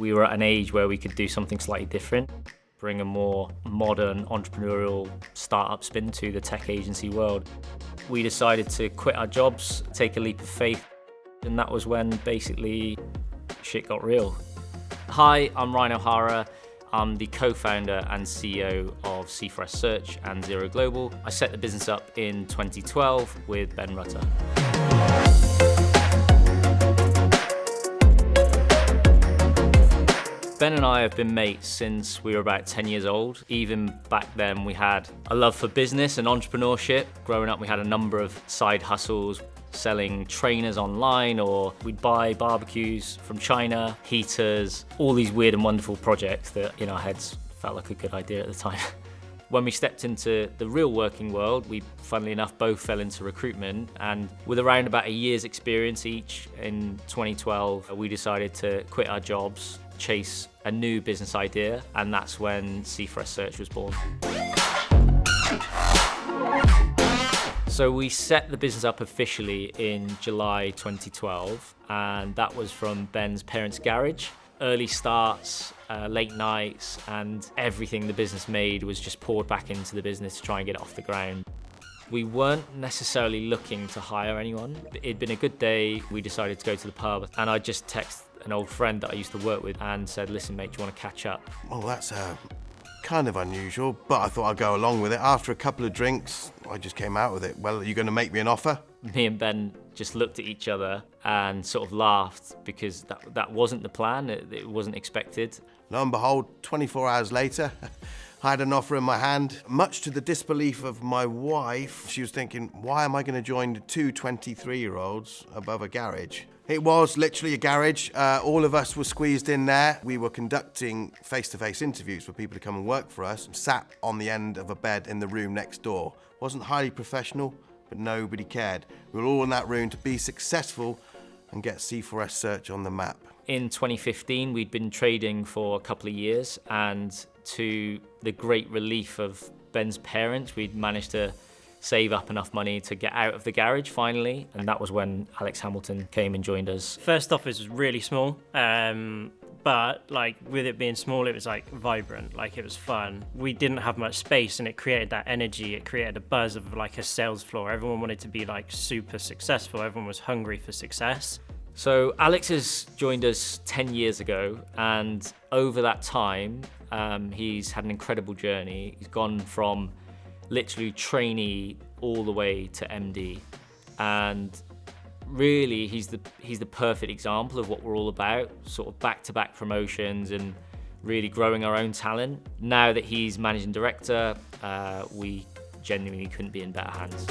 We were at an age where we could do something slightly different, bring a more modern entrepreneurial startup spin to the tech agency world. We decided to quit our jobs, take a leap of faith, and that was when basically shit got real. Hi, I'm Ryan O'Hara. I'm the co-founder and CEO of C4S Search and Xero Global. I set the business up in 2012 with Ben Rutter. Ben and I have been mates since we were about 10 years old. Even back then we had a love for business and entrepreneurship. Growing up we had a number of side hustles, selling trainers online, or we'd buy barbecues from China, heaters, all these weird and wonderful projects that in our heads felt like a good idea at the time. When we stepped into the real working world, we, funnily enough, both fell into recruitment, and with around about a year's experience each in 2012, we decided to quit our jobs, chase a new business idea, and that's when C4S Search was born. So we set the business up officially in July 2012, and that was from Ben's parents' garage. Early starts, late nights, and everything the business made was just poured back into the business to try and get it off the ground. We weren't necessarily looking to hire anyone. It'd been a good day, we decided to go to the pub, and I just texted an old friend that I used to work with and said, listen mate, do you want to catch up? Well, that's kind of unusual, but I thought I'd go along with it. After a couple of drinks, I just came out with it. Well, are you going to make me an offer? Me and Ben just looked at each other and sort of laughed because that wasn't the plan, it wasn't expected. Lo and behold, 24 hours later, I had an offer in my hand. Much to the disbelief of my wife, she was thinking, why am I going to join two 23-year-olds above a garage? It was literally a garage. All of us were squeezed in there. We were conducting face-to-face interviews for people to come and work for us, sat on the end of a bed in the room next door. Wasn't highly professional, but nobody cared. We were all in that room to be successful and get C4S Search on the map. In 2015, we'd been trading for a couple of years, and to the great relief of Ben's parents, we'd managed to save up enough money to get out of the garage finally, and that was when Alex Hamilton came and joined us. First office was really small, but like with it being small, it was like vibrant, like it was fun. We didn't have much space, and it created that energy, it created a buzz of like a sales floor. Everyone wanted to be like super successful, everyone was hungry for success. So Alex has joined us 10 years ago, and over that time, he's had an incredible journey. He's gone from literally trainee all the way to MD, and really he's the perfect example of what we're all about, sort of back-to-back promotions and really growing our own talent. Now that he's managing director, we genuinely couldn't be in better hands.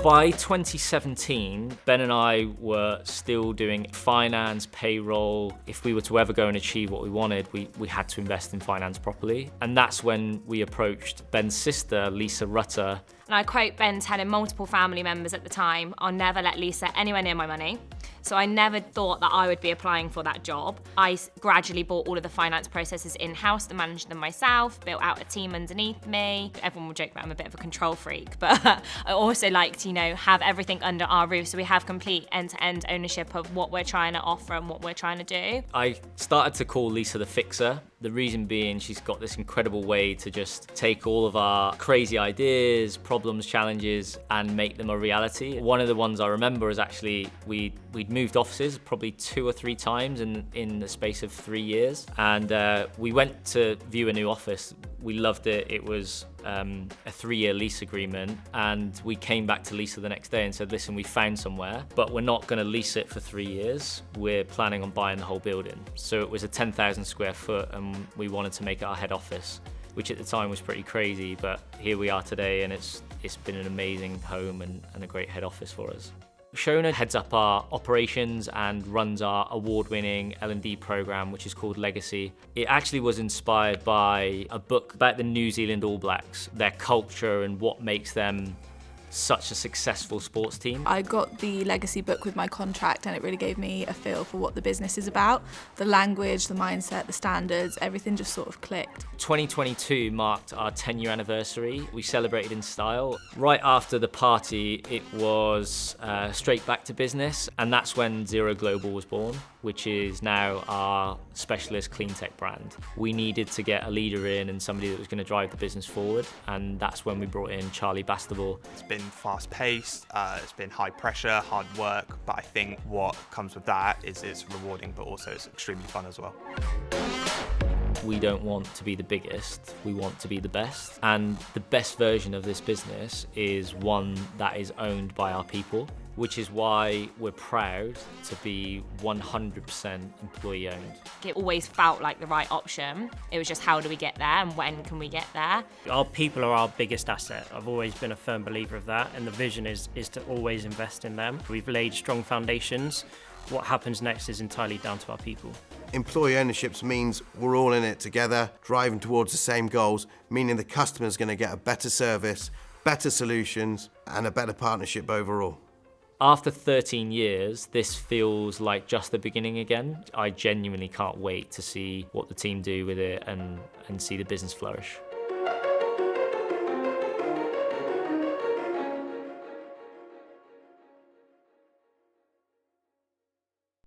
By 2017, Ben and I were still doing finance, payroll. If we were to ever go and achieve what we wanted, we had to invest in finance properly. And that's when we approached Ben's sister, Lisa Rutter. And I quote Ben telling multiple family members at the time, I'll never let Lisa anywhere near my money. So I never thought that I would be applying for that job. I gradually brought all of the finance processes in-house and managed them myself, built out a team underneath me. Everyone will joke that I'm a bit of a control freak, but I also like to, have everything under our roof, so we have complete end-to-end ownership of what we're trying to offer and what we're trying to do. I started to call Lisa the fixer. The reason being she's got this incredible way to just take all of our crazy ideas, problems, challenges, and make them a reality. One of the ones I remember is actually we'd moved offices probably 2 or 3 times in the space of 3 years, and we went to view a new office. We loved it. It was a 3-year lease agreement, and we came back to Lisa the next day and said, listen, we found somewhere, but we're not going to lease it for 3 years. We're planning on buying the whole building. So it was a 10,000 square foot, and we wanted to make it our head office, which at the time was pretty crazy, but here we are today, and it's been an amazing home and a great head office for us. Shona heads up our operations and runs our award-winning L&D program, which is called Legacy. It actually was inspired by a book about the New Zealand All Blacks, their culture and what makes them such a successful sports team. I got the legacy book with my contract, and it really gave me a feel for what the business is about. The language, the mindset, the standards, everything just sort of clicked. 2022 marked our 10-year anniversary. We celebrated in style. Right after the party, it was straight back to business, and that's when Zero Global was born, which is now our specialist clean tech brand. We needed to get a leader in and somebody that was going to drive the business forward, and that's when we brought in Charlie Bastable. It's been fast-paced, it's been high pressure, hard work, but I think what comes with that is it's rewarding, but also it's extremely fun as well. We don't want to be the biggest, we want to be the best. And the best version of this business is one that is owned by our people, which is why we're proud to be 100% employee owned. It always felt like the right option. It was just how do we get there and when can we get there? Our people are our biggest asset. I've always been a firm believer of that, and the vision is to always invest in them. We've laid strong foundations. What happens next is entirely down to our people. Employee ownership means we're all in it together, driving towards the same goals, meaning the customer's going to get a better service, better solutions, and a better partnership overall. After 13 years, this feels like just the beginning again. I genuinely can't wait to see what the team do with it and see the business flourish.